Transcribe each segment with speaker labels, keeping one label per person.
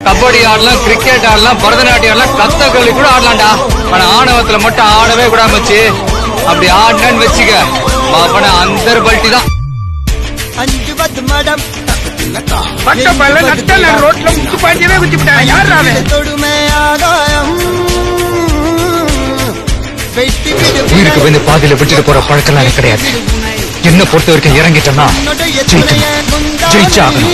Speaker 1: கபடி ஆடலாம், கிரிக்கெட் ஆடலாம், பரதநாட்டியம் ஆடலாம், கத்தகளி கூட ஆடலாம்டா. ஆனா ஆணவத்துல மட்டும் ஆடவே கூடாம வச்சு அப்படி ஆடினு வச்சுக்க அவன அந்த பல்ட்டி தான். உயிருக்கு வந்து பாதியில விட்டுட்டு போற பழக்கம் எனக்கு கிடையாது. என்ன பொறுத்த வரைக்கும் இறங்கிட்டோம்னா ஜெயிச்சாகணும்.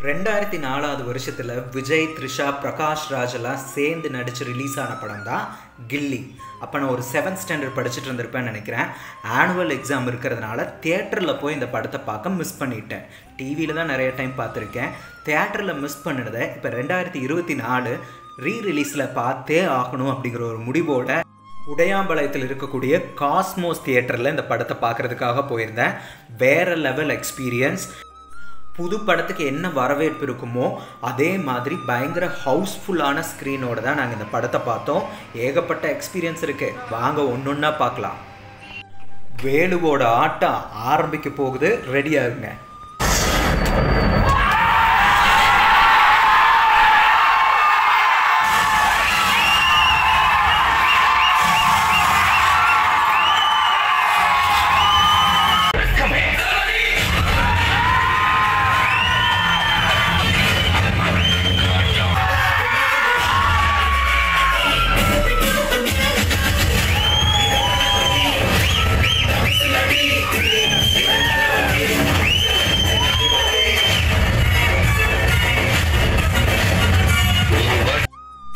Speaker 2: 2004 வருஷத்துல விஜய், த்ரிஷா, பிரகாஷ் ராஜ் எல்லாம் சேர்ந்து நடிச்சு ரிலீஸ் ஆன படம் தான் கில்லி. அப்போ நான் ஒரு 7th ஸ்டாண்டர்ட் படிச்சுட்டு இருந்திருப்பேன்னு நினைக்கிறேன். ஆனுவல் எக்ஸாம் இருக்கிறதுனால தியேட்டரில் போய் இந்த படத்தை பார்க்க மிஸ் பண்ணிட்டேன். டிவியில் தான் நிறைய டைம் பார்த்துருக்கேன். தியேட்டரில் மிஸ் பண்ணினதை இப்போ 2024 ரீரிலீஸில் பார்த்தே ஆகணும் அப்படிங்கிற ஒரு முடிவோட உடையாம்பாளையத்தில் இருக்கக்கூடிய காஸ்மோஸ் தியேட்டரில் இந்த படத்தை பார்க்குறதுக்காக போயிருந்தேன். வேறு லெவல் எக்ஸ்பீரியன்ஸ். புது படத்துக்கு என்ன வரவேற்பு இருக்குமோ அதே மாதிரி பயங்கர ஹவுஸ்ஃபுல்லான ஸ்க்ரீனோட தான் நாங்கள் இந்த படத்தை பார்த்தோம். ஏகப்பட்ட எக்ஸ்பீரியன்ஸ் இருக்குது. வாங்க ஒன்றொன்னா பார்க்கலாம். வேலுவோட ஆட்டம் ஆரம்பிக்க போகுது. ரெடி ஆகுங்க.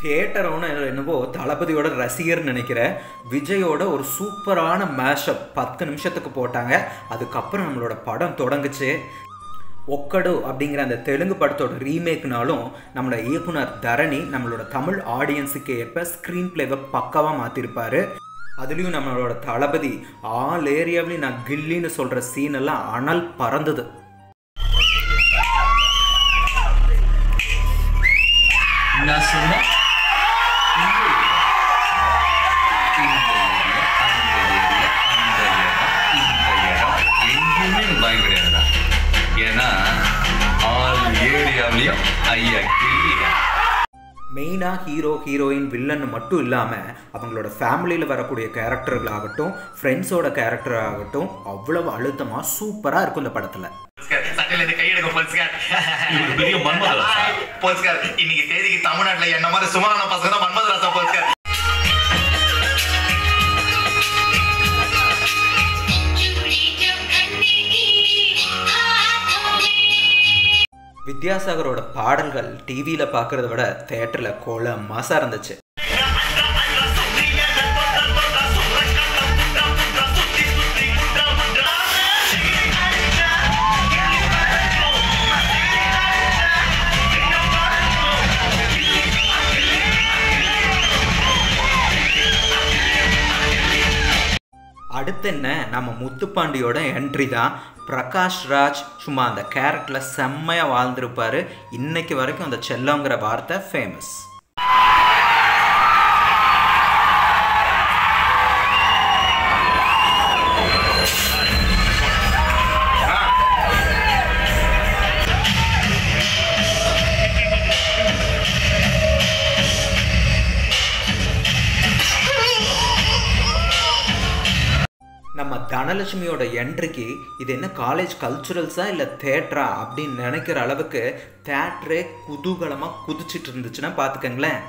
Speaker 2: தியேட்டரோன்னு என்னவோ தளபதியோட ரசிகர்னு நினைக்கிறேன். விஜயோட ஒரு சூப்பரான மேஷப் 10 நிமிஷத்துக்கு போட்டாங்க. அதுக்கப்புறம் நம்மளோட படம் தொடங்குச்சு. ஒக்கடு அப்படிங்கிற அந்த தெலுங்கு படத்தோட ரீமேக்னாலும் நம்மளோட இயக்குனர் தரணி நம்மளோட தமிழ் ஆடியன்ஸுக்கு ஏற்ப ஸ்க்ரீன் பிளேவை பக்காவாக மாற்றிருப்பார். அதுலேயும் நம்மளோட தளபதி ஆல் ஏரியாவிலையும் நான் கில்லின்னு சொல்கிற சீனெல்லாம் அனல் பறந்தது. மெயினாக ஹீரோ, ஹீரோயின், வில்லன் மட்டும் இல்லாமல் அவங்களோட ஃபேமிலியில் வரக்கூடிய கேரக்டர்கள் ஆகட்டும், ஃப்ரெண்ட்ஸோட கேரக்டர் ஆகட்டும் அவ்வளவு அழுத்தமாக சூப்பராக இருக்கும் இந்த படத்தில்.
Speaker 3: இன்னைக்கு தேதிக்கு தமிழ்நாட்டில் என்ன மாதிரி சுமாரான பசங்க தான் மன்மதராசா போல்ஸ்கார்.
Speaker 2: வித்யாசாகரோட பாடல்கள் டிவியில் பார்க்குறத விட தியேட்டரில் கோல மாசாக இருந்துச்சு. அடுத்து என்ன, நம்ம முத்துப்பாண்டியோட என்ட்ரி தான். பிரகாஷ் ராஜ் சும்மா அந்த கேரக்டரில் செம்மையாக வாழ்ந்திருப்பார். இன்னைக்கு வரைக்கும் அந்த செல்லங்கிற வார்த்தை ஃபேமஸ். நம்ம தனலட்சுமியோட என்ட்ரிக்கு இது என்ன காலேஜ் கல்ச்சுரல்ஸா இல்லை தேட்டரா அப்படின்னு நினைக்கிற அளவுக்கு தேட்டரே குதூகலமாக குதிச்சுட்டு இருந்துச்சுன்னா பார்த்துக்கங்களேன்.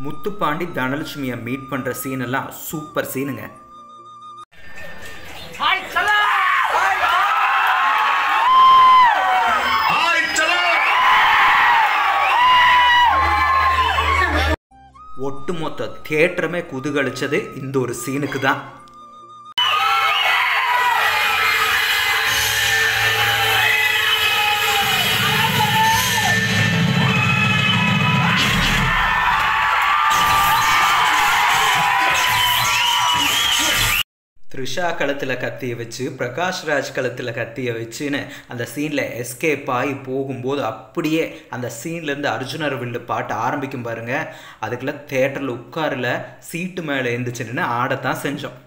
Speaker 2: முத்துப்பாண்டி தனலட்சுமியை மீட் பண்ற சீன் எல்லாம் சூப்பர் சீனுங்க. ஒட்டுமொத்த தியேட்டருமே குதூகலிச்சது இந்த ஒரு சீனுக்கு தான். த்ரிஷா கழுத்தில் கத்தியை வச்சு பிரகாஷ்ராஜ் கழுத்தில் கத்தியை வச்சுன்னு அந்த சீனில் எஸ்கேப் ஆகி போகும்போது அப்படியே அந்த சீன்லேருந்து அர்ஜுனர் வில்லு பாட்டு ஆரம்பிக்கும் பாருங்க. அதுக்குள்ள தேட்டரில் உட்காரில் சீட்டு மேலே எழுந்துச்சுன்னு ஆடத்தான் செஞ்சோம்.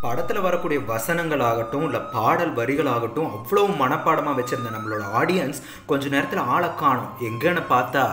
Speaker 2: படத்தில் வரக்கூடிய வசனங்களாகட்டும் இல்லை பாடல் வரிகளாகட்டும் அவ்வளோ மனப்பாடமாக வச்சுருந்த நம்மளோட ஆடியன்ஸ் கொஞ்ச நேரத்தில் ஆளை காணும். எங்கன்னு பார்த்தா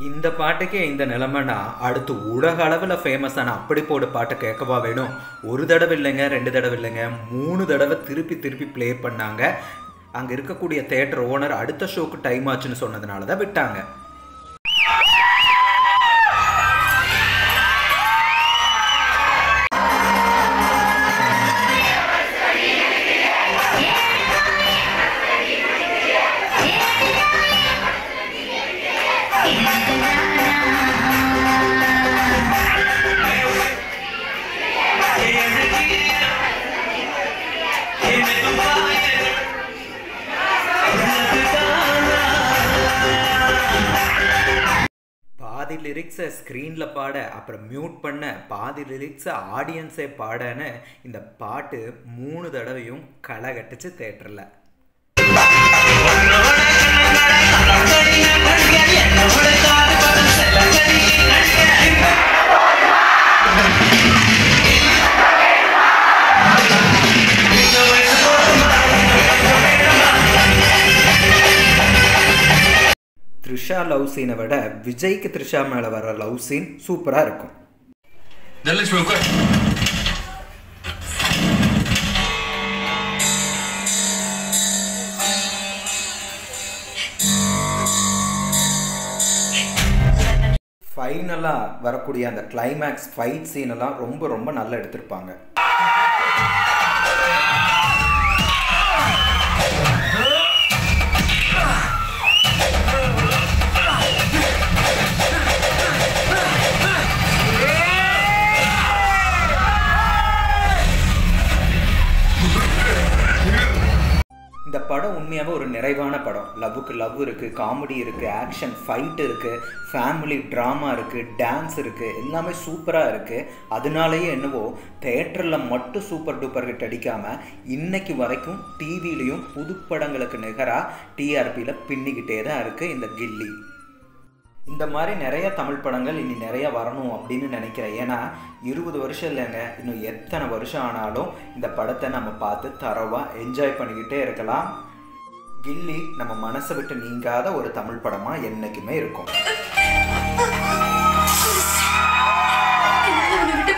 Speaker 2: இந்த பாட்டுக்கே இந்த நிலைமைனா அடுத்து உலக அளவில் ஃபேமஸான அப்படி போடு பாட்டை கேட்கவா வேணும்? ஒரு தடவை இல்லைங்க, 2 தடவை இல்லைங்க, 3 தடவை திருப்பி ப்ளே பண்ணாங்க. அங்கே இருக்கக்கூடிய தியேட்டர் ஓனர் அடுத்த ஷோக்கு டைம் ஆச்சுன்னு சொன்னதுனால தான் விட்டாங்க. பாதி லிரிக்ஸை ஸ்க்ரீனில் பாட அப்புறம் மியூட் பண்ண, பாதி லிரிக்ஸை ஆடியன்ஸே பாடன்னு இந்த பாட்டு 3 தடவையும் களை கட்டுச்சு தேட்டரில். த்ரிஷா லவ் சீனை விட விஜய்க்கு த்ரிஷா மேலே வர லவ் சீன் சூப்பராக இருக்கும். ஃபைனலாக வரக்கூடிய அந்த கிளைமேக்ஸ் ஃபைட் சீனெல்லாம் ரொம்ப நல்லா எடுத்திருப்பாங்க. இந்த படம் உண்மையாகவே ஒரு நிறைவான படம். லவ்வுக்கு லவ் இருக்குது, காமெடி இருக்குது, ஆக்ஷன் ஃபைட் இருக்குது, ஃபேமிலி ட்ராமா இருக்குது, டான்ஸ் இருக்குது, எல்லாமே சூப்பராக இருக்குது. அதனாலேயே என்னவோ தேட்டரில் மட்டும் சூப்பர் டூப்பர் ஹிட் அடிக்காமல் இன்னைக்கு வரைக்கும் டிவிலையும் புதுப்படங்களுக்கு நிகராக டிஆர்பியில் பின்னிக்கிட்டே தான் இருக்குது இந்த கில்லி. இந்த மாதிரி நிறைய தமிழ் படங்கள் இனி நிறைய வரணும் அப்படின்னு நினைக்கிறேன். ஏன்னா 20 வருஷம் இல்லைங்க, இன்னும் எத்தனை வருஷம் ஆனாலும் இந்த படத்தை நம்ம பார்த்து தரவாக என்ஜாய் பண்ணிக்கிட்டே இருக்கலாம். கில்லி நம்ம மனசை விட்டு நீங்காத ஒரு தமிழ் படமாக என்றைக்குமே இருக்கும்.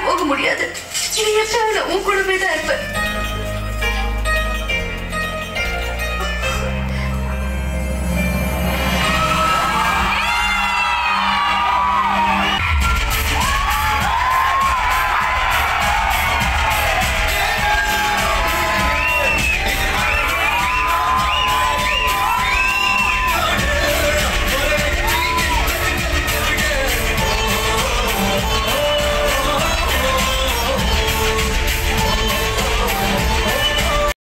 Speaker 4: போக முடியாது, உன் கூடவே தான் இருப்பேன்.